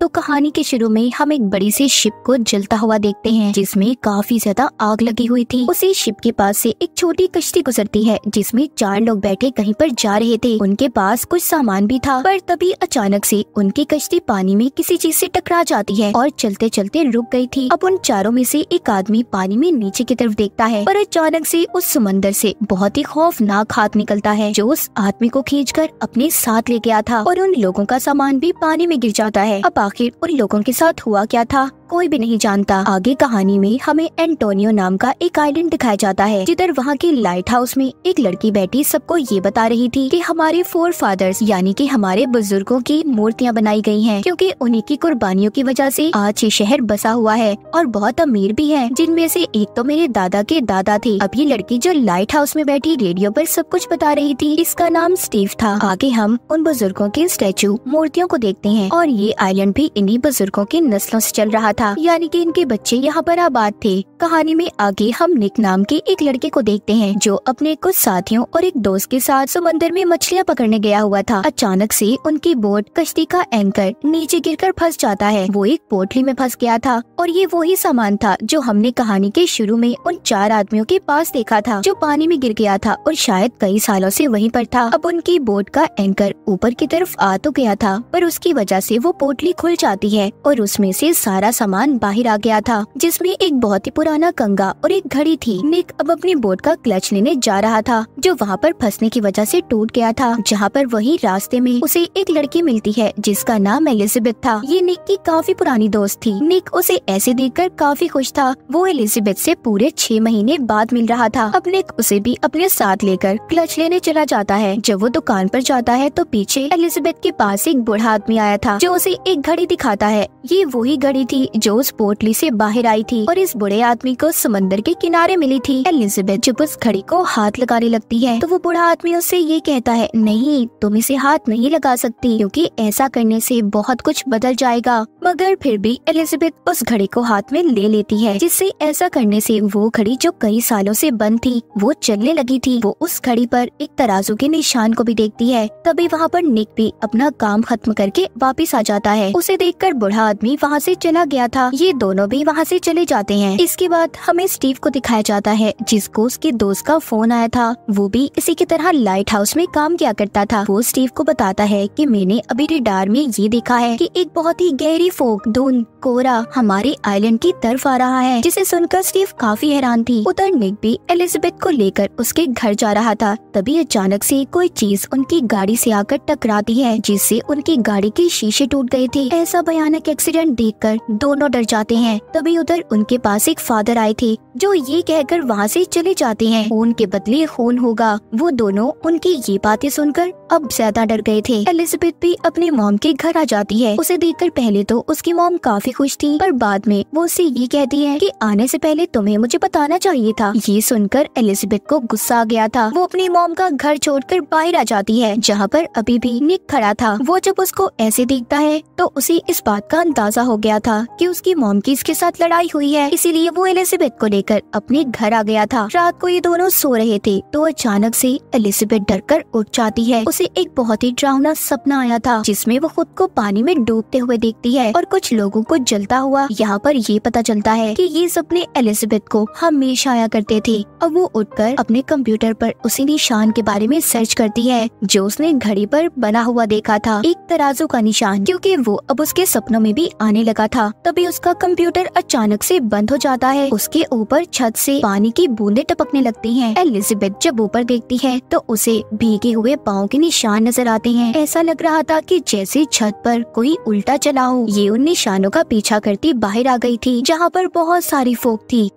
तो कहानी के शुरू में हम एक बड़ी सी शिप को जलता हुआ देखते हैं जिसमें काफी ज्यादा आग लगी हुई थी। उसी शिप के पास से एक छोटी कश्ती गुजरती है जिसमें 4 लोग बैठे कहीं पर जा रहे थे। उनके पास कुछ सामान भी था, पर तभी अचानक से उनकी कश्ती पानी में किसी चीज से टकरा जाती है और चलते चलते रुक गई थी। अब उन चारों में से एक आदमी पानी में नीचे की तरफ देखता है और अचानक से उस समंदर से बहुत ही खौफनाक हाथ निकलता है जो उस आदमी को खींचकर अपने साथ ले गया था और उन लोगों का सामान भी पानी में गिर जाता है। अब आखिर उन लोगों के साथ हुआ क्या था कोई भी नहीं जानता। आगे कहानी में हमें एंटोनियो नाम का एक आइलैंड दिखाया जाता है जिधर वहाँ के लाइट हाउस में एक लड़की बैठी सबको ये बता रही थी कि हमारे फोर फादर्स यानी कि हमारे बुजुर्गों की मूर्तियाँ बनाई गई हैं क्योंकि उन्हीं की कुर्बानियों की वजह से आज ये शहर बसा हुआ है और बहुत अमीर भी है, जिनमें से एक तो मेरे दादा के दादा थे। अब ये लड़की जो लाइट हाउस में बैठी रेडियो पर सब कुछ बता रही थी, इसका नाम स्टीव था। आगे हम उन बुजुर्गों के स्टैचू मूर्तियों को देखते हैं और ये आइलैंड भी इन्हीं बुजुर्गों की नस्लों से चल रहा था, यानी कि इनके बच्चे यहाँ पर आबाद थे। कहानी में आगे हम निक नाम के एक लड़के को देखते हैं जो अपने कुछ साथियों और एक दोस्त के साथ समंदर में मछलियाँ पकड़ने गया हुआ था। अचानक से उनकी बोट कश्ती का एंकर नीचे गिरकर फंस जाता है। वो एक पोटली में फंस गया था और ये वही सामान था जो हमने कहानी के शुरू में उन 4 आदमियों के पास देखा था जो पानी में गिर गया था और शायद कई सालों से वहीं पर था। अब उनकी बोट का एंकर ऊपर की तरफ आ तो गया था, पर उसकी वजह से वो पोटली खुल जाती है और उसमें से सारा सामान बाहर आ गया था, जिसमें एक बहुत ही पुराना कंघा और एक घड़ी थी। निक अब अपनी बोट का क्लच लेने जा रहा था जो वहाँ पर फंसने की वजह से टूट गया था। जहाँ पर वही रास्ते में उसे एक लड़की मिलती है जिसका नाम एलिजाबेथ था। ये निक की काफी पुरानी दोस्त थी। निक उसे ऐसे देखकर काफी खुश था। वो एलिजाबेथ से पूरे 6 महीने बाद मिल रहा था। अब निक उसे भी अपने साथ लेकर क्लच लेने चला जाता है। जब वो दुकान पर जाता है तो पीछे एलिजाबेथ के पास एक बूढ़ा आदमी आया था जो उसे एक घड़ी दिखाता है। ये वही घड़ी थी जो उस पोटली से बाहर आई थी और इस बूढ़े आदमी को समंदर के किनारे मिली थी। एलिजाबेथ जब उस घड़ी को हाथ लगाने लगती है तो वो बूढ़ा आदमी उससे ये कहता है, नहीं तुम इसे हाथ नहीं लगा सकती क्योंकि ऐसा करने से बहुत कुछ बदल जाएगा। मगर फिर भी एलिजाबेथ उस घड़ी को हाथ में ले लेती है, जिससे ऐसा करने से वो घड़ी जो कई सालों से बंद थी वो चलने लगी थी। वो उस घड़ी पर एक तराजू के निशान को भी देखती है। तभी वहाँ पर निक भी अपना काम खत्म करके वापिस आ जाता है। उसे देखकर बूढ़ा आदमी वहाँ से चला गया था। ये दोनों भी वहाँ से चले जाते हैं। इसके बाद हमें स्टीव को दिखाया जाता है जिसको उसके दोस्त का फोन आया था। वो भी इसी की तरह लाइट हाउस में काम किया करता था। वो स्टीव को बताता है कि मैंने अभी रडार में ये देखा है कि एक बहुत ही गहरी फोग धुंध कोहरा हमारे आइलैंड की तरफ आ रहा है। जिसे सुनकर स्टीव काफी हैरान थी। उधर निक भी एलिजाबेथ को लेकर उसके घर जा रहा था। तभी अचानक से कोई चीज उनकी गाड़ी से आकर टकराती है जिससे उनकी गाड़ी के शीशे टूट गए थे। ऐसा भयानक एक्सीडेंट देखकर दोनों डर जाते हैं। तभी उधर उनके पास एक फादर आए थे जो ये कहकर वहाँ से चले जाते हैं, खून के बदले खून होगा। वो दोनों उनकी ये बातें सुनकर अब ज्यादा डर गए थे। एलिजाबेथ भी अपने मॉम के घर आ जाती है। उसे देखकर पहले तो उसकी मॉम काफी खुश थी, पर बाद में वो उससे ये कहती है कि आने से पहले तुम्हें मुझे बताना चाहिए था। ये सुनकर एलिजाबेथ को गुस्सा आ गया था। वो अपनी मॉम का घर छोड़कर बाहर आ जाती है जहाँ पर अभी भी निक खड़ा था। वो जब उसको ऐसे देखता है तो उसे इस बात का अंदाजा हो गया था कि उसकी मॉम की इसके साथ लड़ाई हुई है, इसीलिए वो एलिजाबेथ को लेकर अपने घर आ गया था। रात को ये दोनों सो रहे थे तो अचानक से एलिजाबेथ डरकर उठ जाती है। उसे एक बहुत ही डरावना सपना आया था जिसमें वो खुद को पानी में डूबते हुए देखती है और कुछ लोगों को जलता हुआ। यहाँ पर ये पता चलता है कि ये सपने एलिजाबेथ को हमेशा आया करते थे। अब वो उठकर अपने कंप्यूटर पर उसी निशान के बारे में सर्च करती है जो उसने घड़ी पर बना हुआ देखा था, एक तराजू का निशान, क्योंकि वो अब उसके सपनों में भी आने लगा था। तभी उसका कंप्यूटर अचानक से बंद हो जाता है। उसके ऊपर छत से पानी की बूंदें टपकने लगती हैं। एलिजाबेथ जब ऊपर देखती है तो उसे भीगे हुए पाँव के निशान नजर आते हैं। ऐसा लग रहा था कि जैसे छत पर कोई उल्टा चला हो। ये उन निशानों का पीछा करती बाहर आ गई थी जहाँ पर बहुत सारी फोग थी।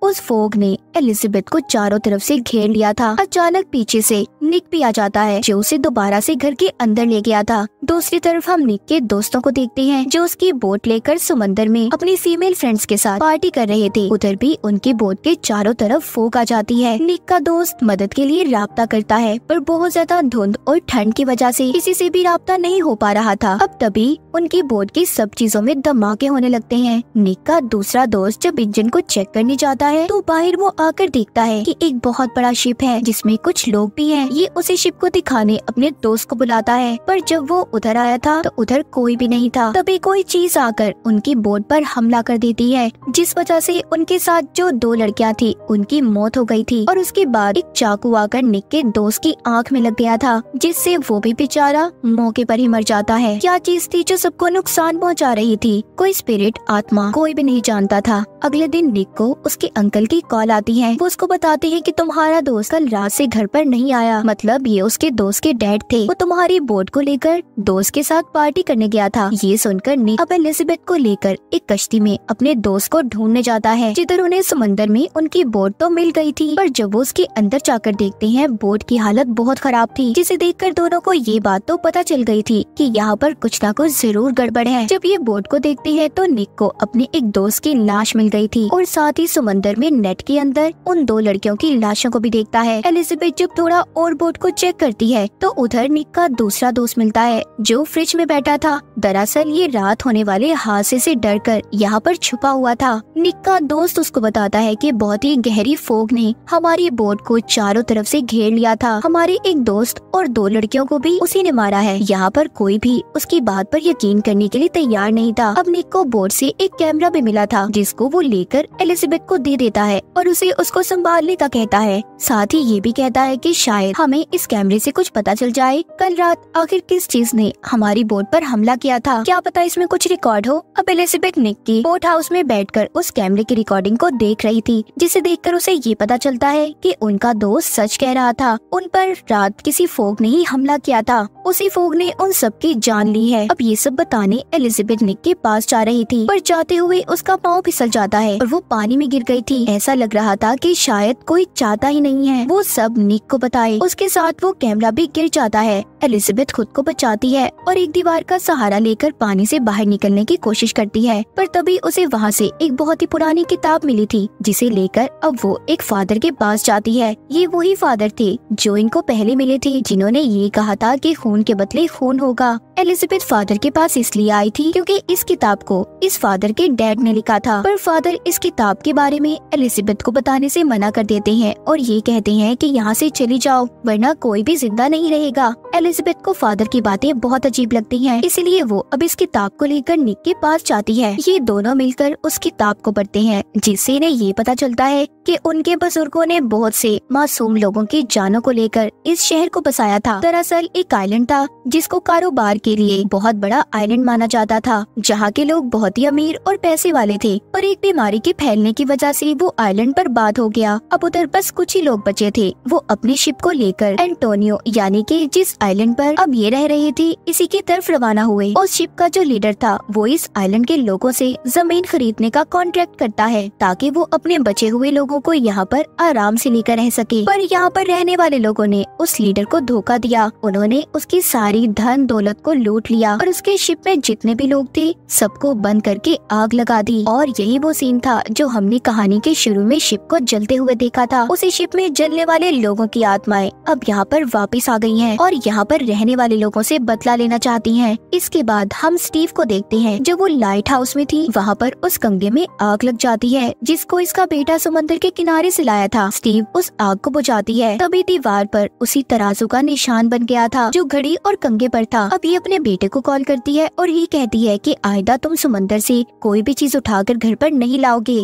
उस फोग ने एलिजाबेथ को चारों तरफ से घेर लिया था। अचानक पीछे से निक भी आ जाता है जो उसे दोबारा से घर के अंदर ले गया था। दूसरी तरफ हम निक के दोस्तों को देखते हैं जो उसकी बोट लेकर समंदर में अपनी फीमेल फ्रेंड्स के साथ पार्टी कर रहे थे। उधर भी उनकी बोट के चारों तरफ फोग आ जाती है। निक का दोस्त मदद के लिए राब्ता करता है, पर बहुत ज्यादा धुंध और ठंड की वजह से किसी से भी राब्ता नहीं हो पा रहा था। अब तभी उनकी बोट की सब चीजों में धमाके होने लगते हैं। निक का दूसरा दोस्त जब इंजन को चेक करने जाता है तो बाहर वो आकर देखता है कि एक बहुत बड़ा शिप है जिसमें कुछ लोग भी हैं। ये उसी शिप को दिखाने अपने दोस्त को बुलाता है, पर जब वो उधर आया था तो उधर कोई भी नहीं था। तभी कोई चीज आकर उनकी बोट पर हमला कर देती है, जिस वजह से उनके साथ जो 2 लड़कियां थी उनकी मौत हो गई थी। और उसके बाद एक चाकू आकर निक के दोस्त की आंख में लग गया था, जिससे वो भी बेचारा मौके पर ही मर जाता है। क्या चीज थी जो सबको नुकसान पहुंचा रही थी? कोई स्पिरिट, आत्मा, कोई भी नहीं जानता था। अगले दिन निक को उसके अंकल की कॉल आती है। वो उसको बताते हैं कि तुम्हारा दोस्त कल रात से घर पर नहीं आया, मतलब ये उसके दोस्त के डैड थे। वो तुम्हारी बोट को लेकर दोस्त के साथ पार्टी करने गया था। ये सुनकर निक अब एलिजाबेथ को लेकर एक कश्ती में अपने दोस्त को ढूंढने जाता है, जिधर उन्हें समंदर में उनकी बोट तो मिल गई थी, पर जब वो उसके अंदर जाकर देखते हैं बोट की हालत बहुत खराब थी, जिसे देखकर दोनों को ये बात तो पता चल गई थी कि यहाँ पर कुछ ना कुछ जरूर गड़बड़ है। जब ये बोट को देखते हैं तो निक को अपने एक दोस्त की लाश मिल गई थी, और साथ ही समंदर में नेट के अंदर उन 2 लड़कियों की लाशों को भी देखता है। एलिजाबेथ जब थोड़ा और बोट को चेक करती है तो उधर निक का दूसरा दोस्त मिलता है जो फ्रिज में बैठा था। दरअसल ये रात होने वाले हादसे से डरकर यहाँ पर छुपा हुआ था। निक का दोस्त उसको बताता है कि बहुत ही गहरी फोग ने हमारी बोट को चारों तरफ से घेर लिया था। हमारे एक दोस्त और 2 लड़कियों को भी उसी ने मारा है। यहाँ पर कोई भी उसकी बात पर यकीन करने के लिए तैयार नहीं था। अब निक को बोट से एक कैमरा भी मिला था, जिसको वो लेकर एलिजाबेथ को दे देता है और उसे उसको संभालने का कहता है। साथ ही ये भी कहता है कि शायद हमें इस कैमरे से कुछ पता चल जाए, कल रात आखिर किस चीज ने हमारी बोट पर हमला किया था, क्या पता इसमें कुछ रिकॉर्ड हो। अब एलिजाबेथ निक की बोट हाउस में बैठकर उस कैमरे की रिकॉर्डिंग को देख रही थी, जिसे देखकर उसे ये पता चलता है कि उनका दोस्त सच कह रहा था। उन पर रात किसी फोग ने ही हमला किया था, उसी फोग ने उन सबकी जान ली है। अब ये सब बताने एलिजाबेथ निक के पास जा रही थी, पर जाते हुए उसका पाँव फिसल जाता है और वो पानी में गिर गई थी। ऐसा लग रहा था कि शायद कोई चाहता ही नहीं है वो सब निक को बताए। उसके साथ वो कैमरा भी गिर जाता है। एलिजाबेथ खुद को बचाती है और एक दीवार का सहारा लेकर पानी से बाहर निकलने की कोशिश करती है, पर तभी उसे वहाँ से एक बहुत ही पुरानी किताब मिली थी, जिसे लेकर अब वो एक फादर के पास जाती है। ये वही फादर थे जो इनको पहले मिले थे, जिन्होंने ये कहा था कि खून के बदले खून होगा। एलिजाबेथ फादर के पास इसलिए आई थी क्योंकि इस किताब को इस फादर के डैड ने लिखा था, पर फादर इस किताब के बारे में एलिजाबेथ को बताने से मना कर देते हैं और ये कहते हैं कि यहाँ से चली जाओ वरना कोई भी जिंदा नहीं रहेगा। एलिजाबेथ को फादर की बातें बहुत अजीब लगती हैं, इसलिए वो अब इस किताब को लेकर निक के पास जाती है। ये दोनों मिलकर उस किताब को पढ़ते हैं, जिससे इन्हें ये पता चलता है कि उनके बुजुर्गों ने बहुत से मासूम लोगों की जानों को लेकर इस शहर को बसाया था। दरअसल एक आइलैंड था जिसको कारोबार के लिए बहुत बड़ा आइलैंड माना जाता था, जहाँ के लोग बहुत ही अमीर और पैसे वाले थे, और एक बीमारी के फैलने की वजह से वो आइलैंड बर्बाद हो गया। अब उधर बस कुछ ही लोग बचे थे। वो अपनी शिप को लेकर एंटोनियो यानी कि जिस आइलैंड पर अब ये रह रही थी इसी की तरफ रवाना हुए। उस शिप का जो लीडर था वो इस आइलैंड के लोगों से जमीन खरीदने का कॉन्ट्रैक्ट करता है, ताकि वो अपने बचे हुए लोगों को यहाँ पर आराम से लेकर रह सके। पर यहाँ पर रहने वाले लोगों ने उस लीडर को धोखा दिया। उन्होंने उसकी सारी धन दौलत को लूट लिया और उसके शिप में जितने भी लोग थे सबको बंद करके आग लगा दी। और यही वो सीन था जो हमने कहानी के शुरू में शिप को जलते हुए देखा था। उसी शिप में जलने वाले लोगों की आत्माएं अब यहाँ पर वापस आ गई हैं और यहाँ पर रहने वाले लोगों से बदला लेना चाहती हैं। इसके बाद हम स्टीव को देखते हैं। जब वो लाइट हाउस में थी वहाँ पर उस कंगे में आग लग जाती है, जिसको इसका बेटा समंदर के किनारे से लाया था। स्टीव उस आग को बुझाती है, तभी दीवार पर उसी तराजू का निशान बन गया था जो घड़ी और कंगे पर था। अब ये अपने बेटे को कॉल करती है और ये कहती है कि आयदा तुम समंदर से कोई भी चीज उठाकर घर पर नहीं लाओगे।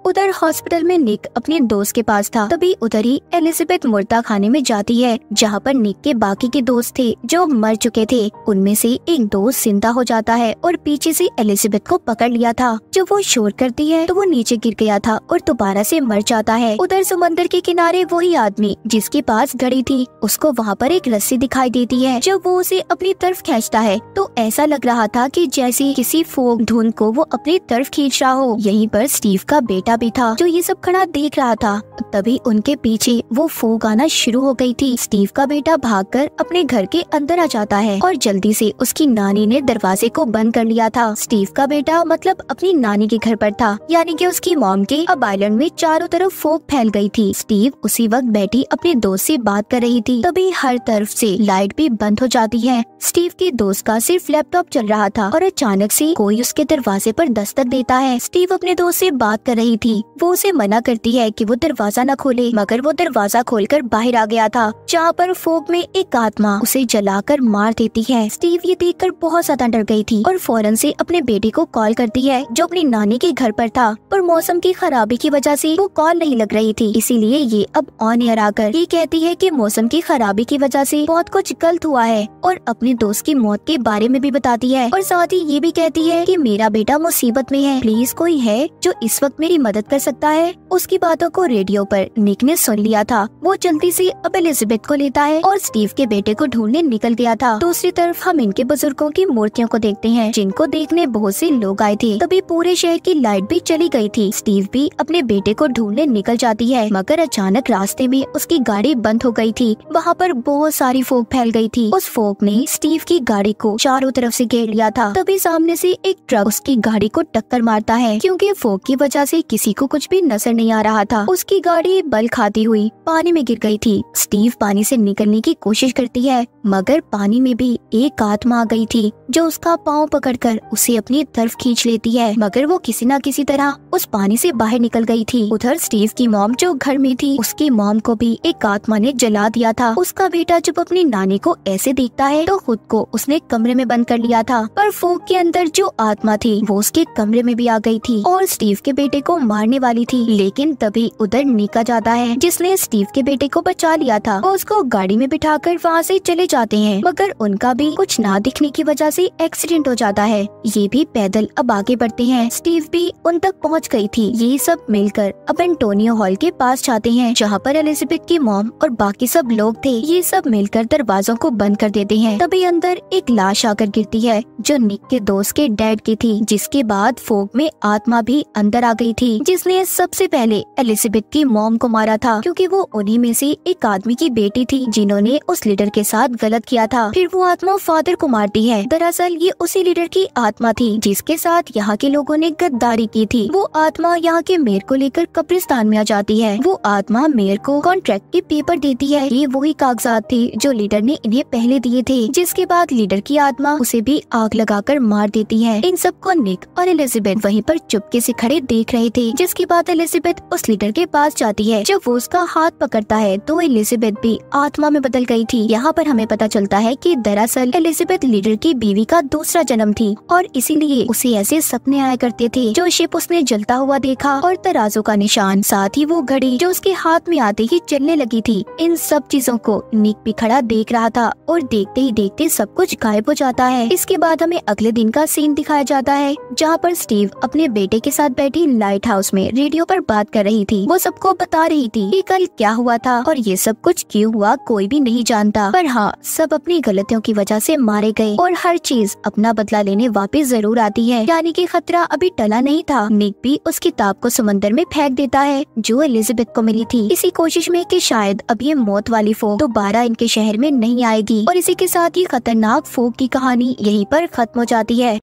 उधर हॉस्पिटल में निक अपने दोस्त के पास था, तभी उधर ही एलिजाबेथ मुर्दा खाने में जाती है, जहाँ पर निक के बाकी के दोस्त थे जो मर चुके थे। उनमें से एक दोस्त जिंदा हो जाता है और पीछे से एलिजाबेथ को पकड़ लिया था। जब वो शोर करती है तो वो नीचे गिर गया था और दोबारा से मर जाता है। उधर समंदर के किनारे वही आदमी जिसके पास घड़ी थी, उसको वहाँ पर एक रस्सी दिखाई देती है। जब वो उसे अपनी तरफ खींचता है तो ऐसा लग रहा था कि जैसे किसी फोक धुन को वो अपनी तरफ खींच रहा हो। यहीं पर स्टीव का बेटा भी था जो ये सब खड़ा देख रहा था। तभी उनके पीछे वो फोग आना शुरू हो गई थी। स्टीव का बेटा भागकर अपने घर के अंदर आ जाता है और जल्दी से उसकी नानी ने दरवाजे को बंद कर लिया था। स्टीव का बेटा मतलब अपनी नानी के घर पर था, यानी कि उसकी मॉम के अब आइलैंड में चारों तरफ फोग फैल गई थी। स्टीव उसी वक्त बैठी अपने दोस्त से बात कर रही थी, तभी हर तरफ से लाइट भी बंद हो जाती है। स्टीव के दोस्त का सिर्फ लैपटॉप चल रहा था और अचानक से कोई उसके दरवाजे पर दस्तक देता है। स्टीव अपने दोस्त से बात कर रही थी। वो उसे मना करती है कि वो दरवाजा न खोले, मगर वो दरवाजा खोलकर बाहर आ गया था, जहाँ पर फोग में एक आत्मा उसे जलाकर मार देती है। स्टीव ये देखकर बहुत ज्यादा डर गई थी और फौरन से अपने बेटे को कॉल करती है, जो अपनी नानी के घर पर था, पर मौसम की खराबी की वजह से वो कॉल नहीं लग रही थी। इसीलिए ये अब ऑन एयर आकर ये कहती है कि मौसम की खराबी की वजह से बहुत कुछ गलत हुआ है, और अपने दोस्त की मौत के बारे में भी बताती है, और साथ ही ये भी कहती है कि मेरा बेटा मुसीबत में है, प्लीज कोई है जो इस वक्त मेरी मदद कर सकता है। उसकी बातों को रेडियो पर निक ने सुन लिया था। वो जल्दी से अब एलिजाबेथ को लेता है और स्टीव के बेटे को ढूंढने निकल गया था। दूसरी तरफ हम इनके बुजुर्गों की मूर्तियों को देखते हैं, जिनको देखने बहुत से लोग आए थे। तभी पूरे शहर की लाइट भी चली गई थी। स्टीव भी अपने बेटे को ढूंढने निकल जाती है, मगर अचानक रास्ते में उसकी गाड़ी बंद हो गई थी। वहाँ पर बहुत सारी फोग फैल गई थी। उस फोग ने स्टीव की गाड़ी को चारों तरफ से घेर लिया था। तभी सामने से एक ट्रक उसकी गाड़ी को टक्कर मारता है। क्योंकि फोग की वजह से किसी को कुछ भी नजर नहीं आ रहा था। उसकी गाड़ी बल खाती हुई पानी में गिर गई थी। स्टीव पानी से निकलने की कोशिश करती है, मगर पानी में भी एक आत्मा आ गई थी, जो उसका पाँव पकड़कर उसे अपनी तरफ खींच लेती है, मगर वो किसी न किसी तरह उस पानी से बाहर निकल गई थी। उधर स्टीव की मॉम जो घर में थी, उसकी मॉम को भी एक आत्मा ने जला दिया था। उसका बेटा जब अपनी नानी को ऐसे देखता है तो खुद को उसने कमरे में बंद कर लिया था, पर फोग के अंदर जो आत्मा थी वो उसके कमरे में भी आ गई थी और स्टीव के बेटे को मारने वाली थी। लेकिन तभी उधर निका जाता है, जिसने स्टीव के बेटे को बचा लिया था। वो उसको गाड़ी में बिठाकर वहाँ से चले जाते हैं, मगर उनका भी कुछ ना दिखने की वजह से एक्सीडेंट हो जाता है। ये भी पैदल अब आगे बढ़ते हैं। स्टीव भी उन तक पहुँच गई थी। ये सब मिलकर अब एंटोनियो हॉल के पास जाते हैं, जहाँ पर एलिजाबेथ की मॉम और बाकी सब लोग थे। ये सब मिलकर दरवाजों को बंद कर देते हैं। तभी अंदर एक लाश आकर गिरती है, जो निक के दोस्त के डैड की थी। जिसके बाद फोग में आत्मा भी अंदर आ गई थी, जिसने सबसे पहले एलिजाबेथ की मॉम को मारा था, क्योंकि वो उन्हीं में से एक आदमी की बेटी थी जिन्होंने उस लीडर के साथ गलत किया था। फिर वो आत्मा फादर को मारती है। दरअसल ये उसी लीडर की आत्मा थी जिसके साथ यहाँ के लोगों ने गद्दारी की थी। वो आत्मा यहाँ के मेयर को लेकर कब्रिस्तान में आ जाती है। वो आत्मा मेयर को कॉन्ट्रैक्ट के पेपर देती है। ये वही कागजात थे जो लीडर ने इन्हें पहले दिए थे। जिसके बाद लीडर की आत्मा उसे भी आग लगाकर मार देती है। इन सबको निक और एलिजाबेथ वहीं पर चुपके से खड़े देख रहे थे। जिसके बाद एलिजाबेथ उस लीडर के पास जाती है। जब वो उसका हाथ पकड़ता है तो एलिजाबेथ भी आत्मा में बदल गई थी। यहाँ पर हमें पता चलता है कि दरअसल एलिजाबेथ लीडर की बीवी का दूसरा जन्म थी, और इसीलिए उसे ऐसे सपने आया करते थे। जो शिप उसने जलता हुआ देखा और तराजू का निशान, साथ ही वो घड़ी जो उसके हाथ में आते ही चलने लगी थी, इन सब चीजों को निक भी खड़ा देख रहा था। और देखते ही देखते सब कुछ गायब हो जाता है। इसके बाद हमें अगले दिन का सीन दिखाया जाता है, जहाँ पर स्टीव अपने बेटे के साथ बैठी लाइट हाउस में रेडियो पर बात कर रही थी। वो सबको बता रही थी कि कल क्या हुआ था और ये सब कुछ क्यों हुआ कोई भी नहीं जानता, पर हाँ सब अपनी गलतियों की वजह से मारे गए और हर चीज अपना बदला लेने वापस जरूर आती है। यानी कि खतरा अभी टला नहीं था। निक भी उस किताब को समंदर में फेंक देता है जो एलिजाबेथ को मिली थी, इसी कोशिश में कि शायद अब ये मौत वाली फोग दोबारा इनके शहर में नहीं आएगी। और इसी के साथ ही खतरनाक फोग की कहानी यहीं पर खत्म हो जाती है।